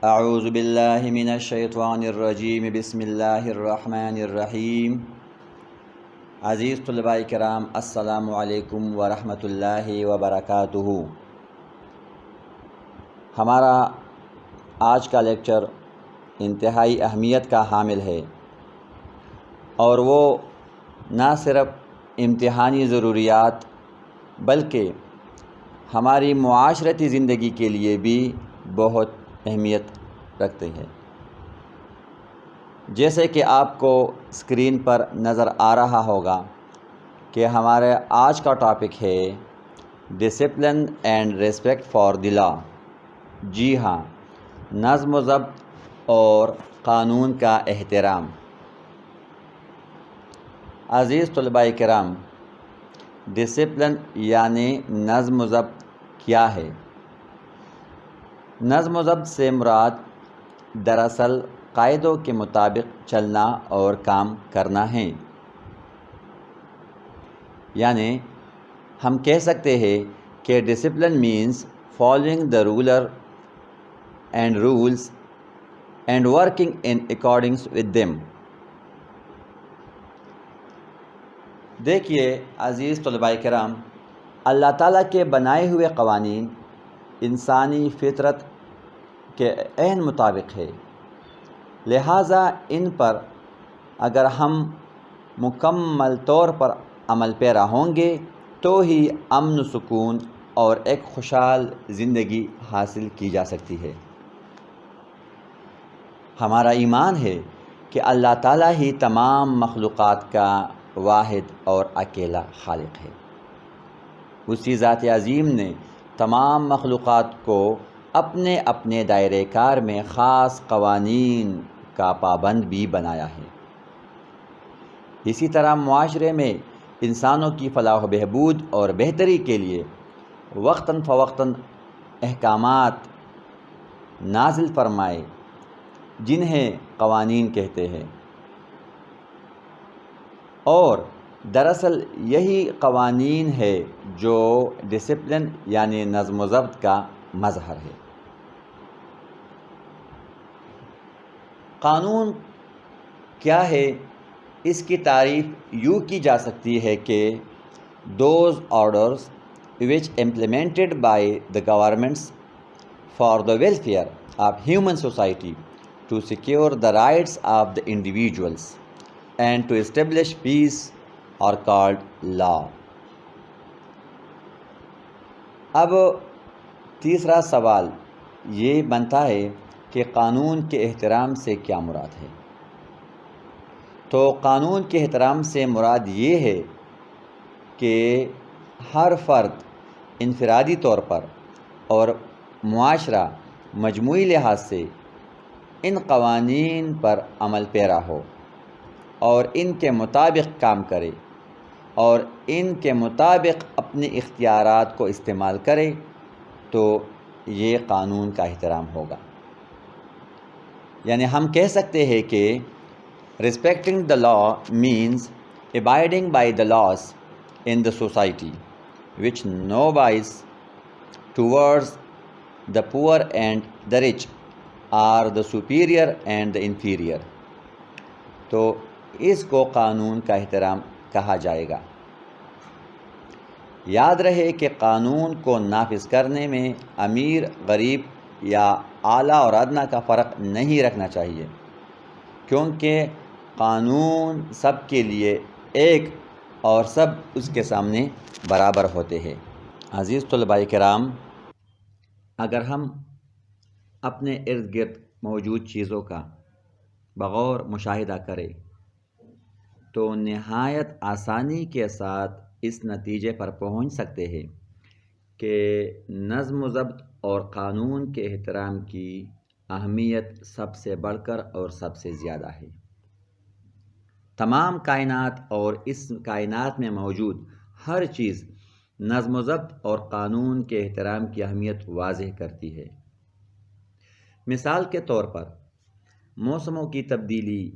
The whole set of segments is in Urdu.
اعوذ باللہ من الشیطان الرجیم بسم اللہ الرحمن الرحیم۔ عزیز طلباء کرام، السلام علیکم ورحمۃ اللہ وبرکاتہ۔ ہمارا آج کا لیکچر انتہائی اہمیت کا حامل ہے، اور وہ نہ صرف امتحانی ضروریات بلکہ ہماری معاشرتی زندگی کے لیے بھی بہت اہمیت رکھتے ہیں۔ جیسے کہ آپ کو اسکرین پر نظر آ رہا ہوگا کہ ہمارے آج کا ٹاپک ہے discipline and respect for the law. جی ہاں، نظم و ضبط اور قانون کا احترام۔ عزیز طلباء کرام، ڈسپلن یعنی نظم و ضبط کیا ہے؟ نظم و ضبط سے مراد دراصل قاعدوں کے مطابق چلنا اور کام کرنا ہے۔ یعنی ہم کہہ سکتے ہیں کہ discipline means following the rules and working in accordance with them. دیکھیے عزیز طلباء کرام، اللہ تعالیٰ کے بنائے ہوئے قوانین انسانی فطرت کے عین مطابق ہے، لہٰذا ان پر اگر ہم مکمل طور پر عمل پیرا ہوں گے تو ہی امن و سکون اور ایک خوشحال زندگی حاصل کی جا سکتی ہے۔ ہمارا ایمان ہے کہ اللہ تعالیٰ ہی تمام مخلوقات کا واحد اور اکیلا خالق ہے۔ اسی ذات عظیم نے تمام مخلوقات کو اپنے اپنے دائرۂ کار میں خاص قوانین کا پابند بھی بنایا ہے۔ اسی طرح معاشرے میں انسانوں کی فلاح و بہبود اور بہتری کے لیے وقتاً فوقتاً احکامات نازل فرمائے، جنہیں قوانین کہتے ہیں، اور دراصل یہی قوانین ہے جو ڈسپلن یعنی نظم و ضبط کا مظہر ہے۔ قانون کیا ہے؟ اس کی تعریف یوں کی جا سکتی ہے کہ those orders which implemented by the governments for the welfare of human society to secure the rights of the individuals and to establish peace are called law۔ اب تیسرا سوال یہ بنتا ہے کہ قانون کے احترام سے کیا مراد ہے؟ تو قانون کے احترام سے مراد یہ ہے کہ ہر فرد انفرادی طور پر اور معاشرہ مجموعی لحاظ سے ان قوانین پر عمل پیرا ہو اور ان کے مطابق کام کرے اور ان کے مطابق اپنے اختیارات کو استعمال کرے، تو یہ قانون کا احترام ہوگا۔ یعنی ہم کہہ سکتے ہیں کہ respecting the law means abiding by the laws in the society which no bias towards the poor and the rich or the superior and the inferior۔ تو اس کو قانون کا احترام کہا جائے گا۔ یاد رہے کہ قانون کو نافذ کرنے میں امیر غریب یا اعلیٰ اور ادنیٰ کا فرق نہیں رکھنا چاہیے، کیونکہ قانون سب کے لیے ایک اور سب اس کے سامنے برابر ہوتے ہیں۔ عزیز طلباء کرام، اگر ہم اپنے ارد گرد موجود چیزوں کا بغور مشاہدہ کریں تو نہایت آسانی کے ساتھ اس نتیجے پر پہنچ سکتے ہیں کہ نظم و ضبط اور قانون کے احترام کی اہمیت سب سے بڑھ کر اور سب سے زیادہ ہے۔ تمام کائنات اور اس کائنات میں موجود ہر چیز نظم و ضبط اور قانون کے احترام کی اہمیت واضح کرتی ہے۔ مثال کے طور پر موسموں کی تبدیلی،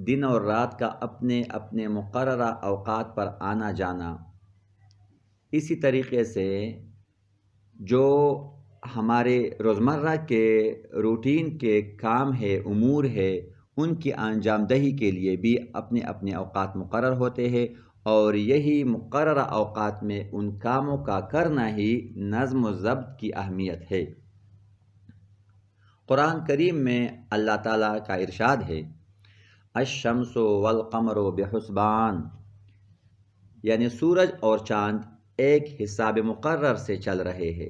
دن اور رات کا اپنے اپنے مقررہ اوقات پر آنا جانا، اسی طریقے سے جو ہمارے روزمرہ کے روٹین کے کام ہے، امور ہے، ان کی انجام دہی کے لیے بھی اپنے اپنے اوقات مقرر ہوتے ہیں، اور یہی مقررہ اوقات میں ان کاموں کا کرنا ہی نظم و ضبط کی اہمیت ہے۔ قرآن کریم میں اللہ تعالیٰ کا ارشاد ہے، الشمس والقمر بحسبان، یعنی سورج اور چاند ایک حساب مقرر سے چل رہے ہیں۔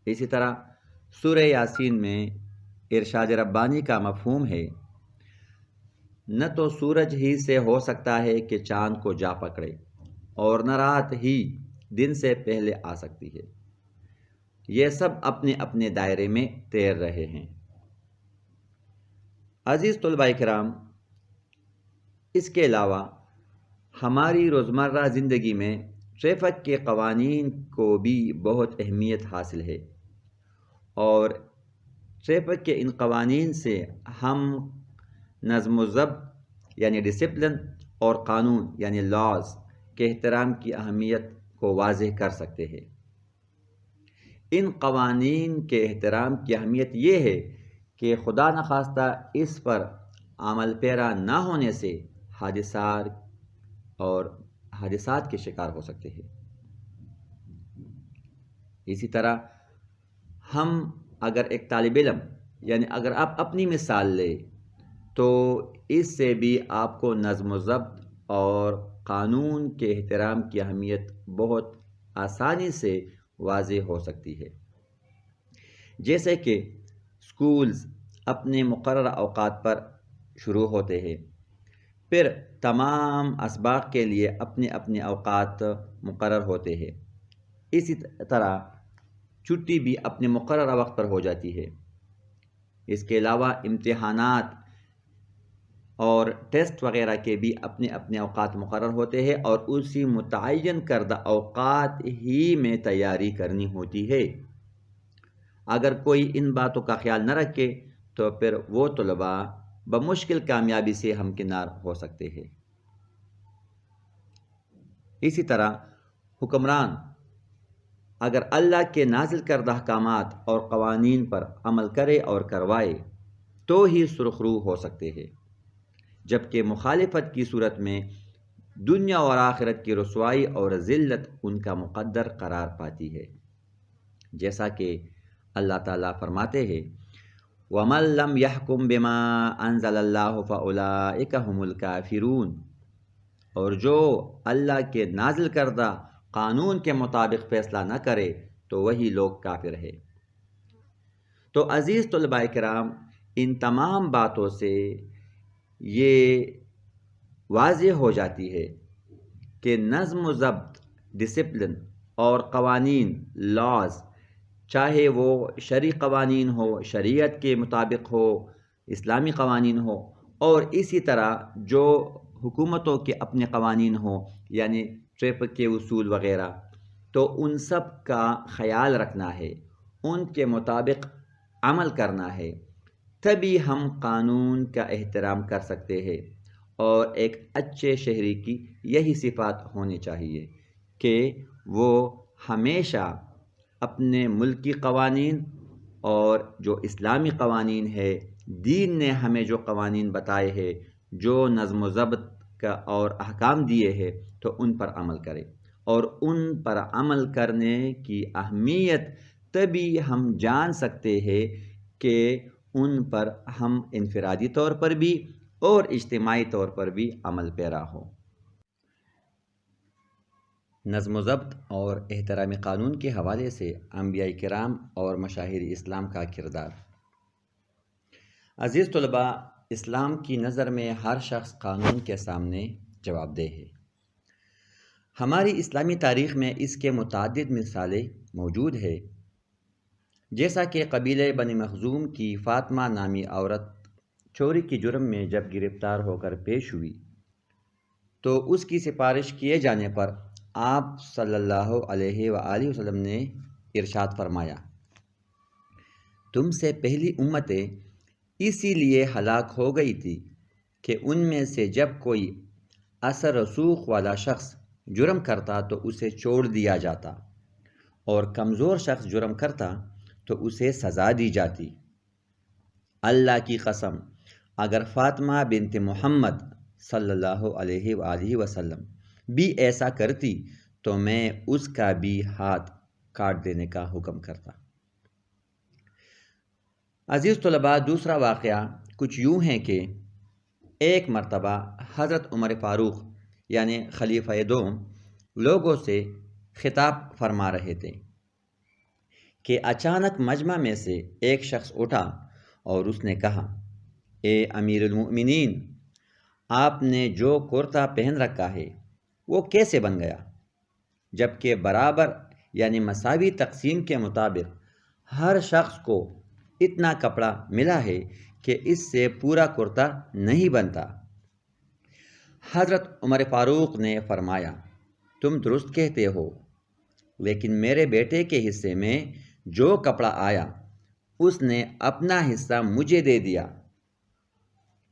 اسی طرح سورہ یاسین میں ارشاد ربانی کا مفہوم ہے، نہ تو سورج ہی سے ہو سکتا ہے کہ چاند کو جا پکڑے، اور نہ رات ہی دن سے پہلے آ سکتی ہے، یہ سب اپنے اپنے دائرے میں تیر رہے ہیں۔ عزیز طلباء کرام، اس کے علاوہ ہماری روزمرہ زندگی میں ٹریفک کے قوانین کو بھی بہت اہمیت حاصل ہے، اور ٹریفک کے ان قوانین سے ہم نظم و ضبط یعنی ڈسپلن اور قانون یعنی لاز کے احترام کی اہمیت کو واضح کر سکتے ہیں۔ ان قوانین کے احترام کی اہمیت یہ ہے کہ خدا نخواستہ اس پر عمل پیرا نہ ہونے سے حادثات کے شکار ہو سکتے ہیں۔ اسی طرح ہم اگر ایک طالب علم یعنی اگر آپ اپنی مثال لیں تو اس سے بھی آپ کو نظم و ضبط اور قانون کے احترام کی اہمیت بہت آسانی سے واضح ہو سکتی ہے۔ جیسے کہ سکولز اپنے مقررہ اوقات پر شروع ہوتے ہیں، پھر تمام اسباق کے لیے اپنے اپنے اوقات مقرر ہوتے ہیں۔ اسی طرح چھٹی بھی اپنے مقررہ وقت پر ہو جاتی ہے۔ اس کے علاوہ امتحانات اور ٹیسٹ وغیرہ کے بھی اپنے اپنے اوقات مقرر ہوتے ہیں، اور اسی متعین کردہ اوقات ہی میں تیاری کرنی ہوتی ہے۔ اگر کوئی ان باتوں کا خیال نہ رکھے تو پھر وہ طلباء بمشکل کامیابی سے ہمکنار ہو سکتے ہیں۔ اسی طرح حکمران اگر اللہ کے نازل کردہ احکامات اور قوانین پر عمل کرے اور کروائے تو ہی سرخرو ہو سکتے ہیں، جبکہ مخالفت کی صورت میں دنیا اور آخرت کی رسوائی اور ذلت ان کا مقدر قرار پاتی ہے۔ جیسا کہ اللہ تعالیٰ فرماتے ہیں، وَمَن لَّمْ يَحْكُم بِمَا أَنزَلَ اللَّهُ فَأُولَٰئِكَ هُمُ الْكَافِرُونَ، اور جو اللہ کے نازل کردہ قانون کے مطابق فیصلہ نہ کرے تو وہی لوگ کافر ہے۔ تو عزیز طلباء کرام، ان تمام باتوں سے یہ واضح ہو جاتی ہے کہ نظم و ضبط، ڈسپلن اور قوانین، لاز، چاہے وہ شرعی قوانین ہو، شریعت کے مطابق ہو، اسلامی قوانین ہو، اور اسی طرح جو حکومتوں کے اپنے قوانین ہوں یعنی ٹریفک کے اصول وغیرہ، تو ان سب کا خیال رکھنا ہے، ان کے مطابق عمل کرنا ہے، تبھی ہم قانون کا احترام کر سکتے ہیں۔ اور ایک اچھے شہری کی یہی صفات ہونی چاہیے کہ وہ ہمیشہ اپنے ملکی قوانین اور جو اسلامی قوانین ہے، دین نے ہمیں جو قوانین بتائے ہیں، جو نظم و ضبط کا اور احکام دیے ہیں، تو ان پر عمل کرے۔ اور ان پر عمل کرنے کی اہمیت تبھی ہم جان سکتے ہیں کہ ان پر ہم انفرادی طور پر بھی اور اجتماعی طور پر بھی عمل پیرا ہو۔ نظم و ضبط اور احترام قانون کے حوالے سے انبیاء کرام اور مشاہیر اسلام کا کردار۔ عزیز طلباء، اسلام کی نظر میں ہر شخص قانون کے سامنے جواب دہ ہے۔ ہماری اسلامی تاریخ میں اس کے متعدد مثالیں موجود ہیں، جیسا کہ قبیلہ بنی مخزوم کی فاطمہ نامی عورت چوری کی جرم میں جب گرفتار ہو کر پیش ہوئی تو اس کی سفارش کیے جانے پر آپ صلی اللہ علیہ وآلہ وسلم نے ارشاد فرمایا، تم سے پہلی امتیں اسی لیے ہلاک ہو گئی تھی کہ ان میں سے جب کوئی اثر رسوخ والا شخص جرم کرتا تو اسے چھوڑ دیا جاتا، اور کمزور شخص جرم کرتا تو اسے سزا دی جاتی۔ اللہ کی قسم، اگر فاطمہ بنت محمد صلی اللہ علیہ وآلہ وسلم بھی ایسا کرتی تو میں اس کا بھی ہاتھ کاٹ دینے کا حکم کرتا۔ عزیز طلباء، دوسرا واقعہ کچھ یوں ہے کہ ایک مرتبہ حضرت عمر فاروق یعنی خلیفہ دوم لوگوں سے خطاب فرما رہے تھے کہ اچانک مجمع میں سے ایک شخص اٹھا اور اس نے کہا، اے امیر المؤمنین، آپ نے جو کرتا پہن رکھا ہے وہ کیسے بن گیا، جبکہ برابر یعنی مساوی تقسیم کے مطابق ہر شخص کو اتنا کپڑا ملا ہے کہ اس سے پورا کرتا نہیں بنتا۔ حضرت عمر فاروق نے فرمایا، تم درست کہتے ہو، لیکن میرے بیٹے کے حصے میں جو کپڑا آیا اس نے اپنا حصہ مجھے دے دیا،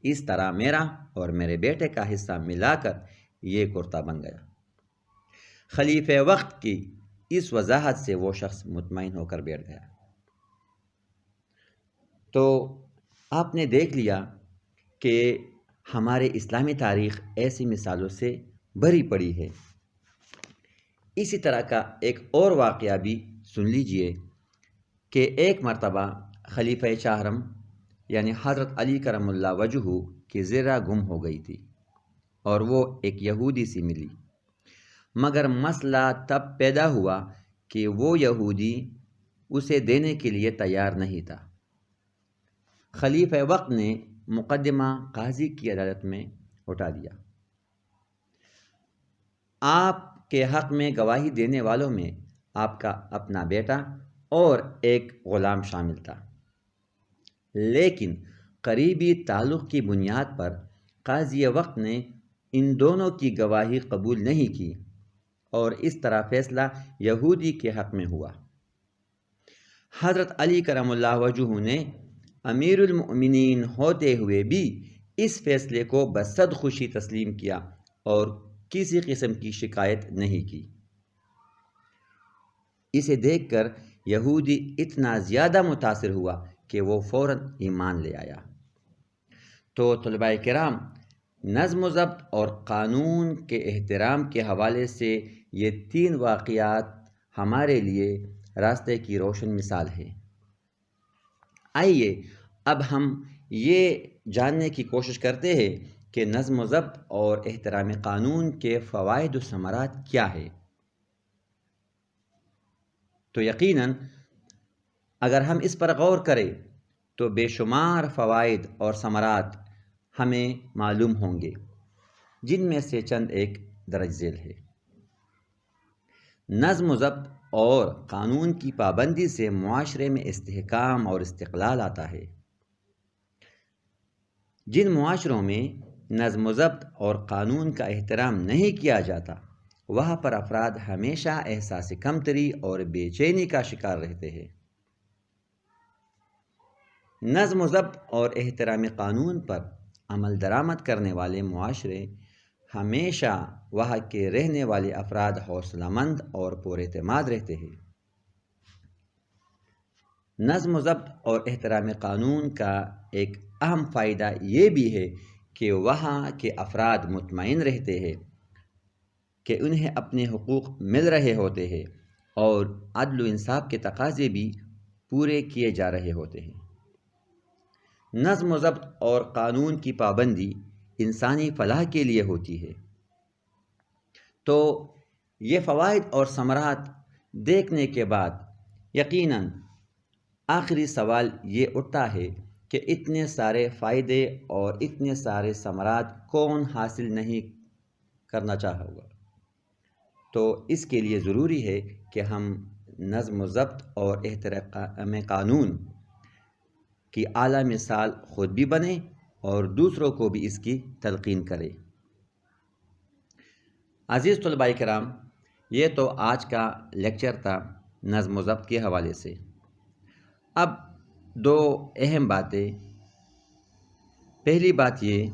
اس طرح میرا اور میرے بیٹے کا حصہ ملا کر یہ کرتا بن گیا۔ خلیفہ وقت کی اس وضاحت سے وہ شخص مطمئن ہو کر بیٹھ گیا۔ تو آپ نے دیکھ لیا کہ ہمارے اسلامی تاریخ ایسی مثالوں سے بھری پڑی ہے۔ اسی طرح کا ایک اور واقعہ بھی سن لیجئے کہ ایک مرتبہ خلیفہ چہارم یعنی حضرت علی کرم اللہ وجہہ کی زرہ گم ہو گئی تھی اور وہ ایک یہودی سے ملی، مگر مسئلہ تب پیدا ہوا کہ وہ یہودی اسے دینے کے لیے تیار نہیں تھا۔ خلیفہ وقت نے مقدمہ قاضی کی عدالت میں اٹھا دیا۔ آپ کے حق میں گواہی دینے والوں میں آپ کا اپنا بیٹا اور ایک غلام شامل تھا، لیکن قریبی تعلق کی بنیاد پر قاضی وقت نے ان دونوں کی گواہی قبول نہیں کی اور اس طرح فیصلہ یہودی کے حق میں ہوا۔ حضرت علی کرم اللہ وجہہ نے امیر المؤمنین ہوتے ہوئے بھی اس فیصلے کو بصد خوشی تسلیم کیا اور کسی قسم کی شکایت نہیں کی۔ اسے دیکھ کر یہودی اتنا زیادہ متاثر ہوا کہ وہ فوراً ایمان لے آیا۔ تو طلباء کرام، نظم و ضبط اور قانون کے احترام کے حوالے سے یہ تین واقعات ہمارے لیے راستے کی روشن مثال ہے۔ آئیے اب ہم یہ جاننے کی کوشش کرتے ہیں کہ نظم و ضبط اور احترام قانون کے فوائد و ثمرات کیا ہے۔ تو یقیناً اگر ہم اس پر غور کریں تو بے شمار فوائد اور ثمرات ہمیں معلوم ہوں گے، جن میں سے چند ایک درج ذیل ہے۔ نظم و ضبط اور قانون کی پابندی سے معاشرے میں استحکام اور استقلال آتا ہے۔ جن معاشروں میں نظم و ضبط اور قانون کا احترام نہیں کیا جاتا، وہاں پر افراد ہمیشہ احساس کمتری اور بے چینی کا شکار رہتے ہیں۔ نظم و ضبط اور احترام قانون پر عمل درآمد کرنے والے معاشرے ہمیشہ وہاں کے رہنے والے افراد حوصلہ مند اور پر اعتماد رہتے ہیں۔ نظم و ضبط اور احترام قانون کا ایک اہم فائدہ یہ بھی ہے کہ وہاں کے افراد مطمئن رہتے ہیں کہ انہیں اپنے حقوق مل رہے ہوتے ہیں اور عدل و انصاف کے تقاضے بھی پورے کیے جا رہے ہوتے ہیں۔ نظم و ضبط اور قانون کی پابندی انسانی فلاح کے لیے ہوتی ہے۔ تو یہ فوائد اور ثمرات دیکھنے کے بعد یقیناً آخری سوال یہ اٹھتا ہے کہ اتنے سارے فائدے اور اتنے سارے ثمرات کون حاصل نہیں کرنا چاہے گا؟ تو اس کے لیے ضروری ہے کہ ہم نظم و ضبط اور احترام قانون کی اعلیٰ مثال خود بھی بنیں اور دوسروں کو بھی اس کی تلقین کریں۔ عزیز طلباء کرام، یہ تو آج کا لیکچر تھا نظم و ضبط کے حوالے سے۔ اب دو اہم باتیں۔ پہلی بات یہ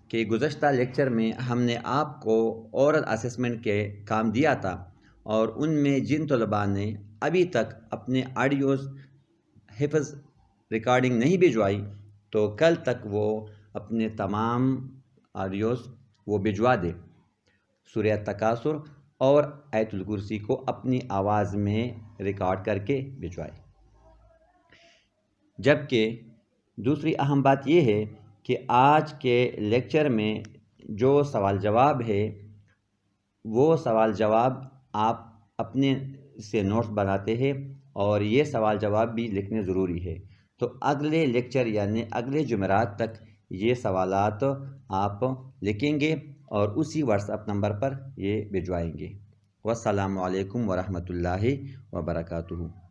کہ گزشتہ لیکچر میں ہم نے آپ کو اورل اسسمنٹ کے کام دیا تھا اور ان میں جن طلباء نے ابھی تک اپنے آڈیوز حفظ ریکارڈنگ نہیں بھجوائی تو کل تک وہ اپنے تمام آڈیوز وہ بھجوا دے، سورہ تکاثر اور آیت الکرسی کو اپنی آواز میں ریکارڈ کر کے بھجوائے۔ جبکہ دوسری اہم بات یہ ہے کہ آج کے لیکچر میں جو سوال جواب ہے وہ سوال جواب آپ اپنے سے نوٹس بناتے ہیں اور یہ سوال جواب بھی لکھنے ضروری ہے۔ تو اگلے لیکچر یعنی اگلے جمعرات تک یہ سوالات آپ لکھیں گے اور اسی واٹس ایپ نمبر پر یہ بھجوائیں گے۔ والسلام علیکم ورحمۃ اللہ وبرکاتہ۔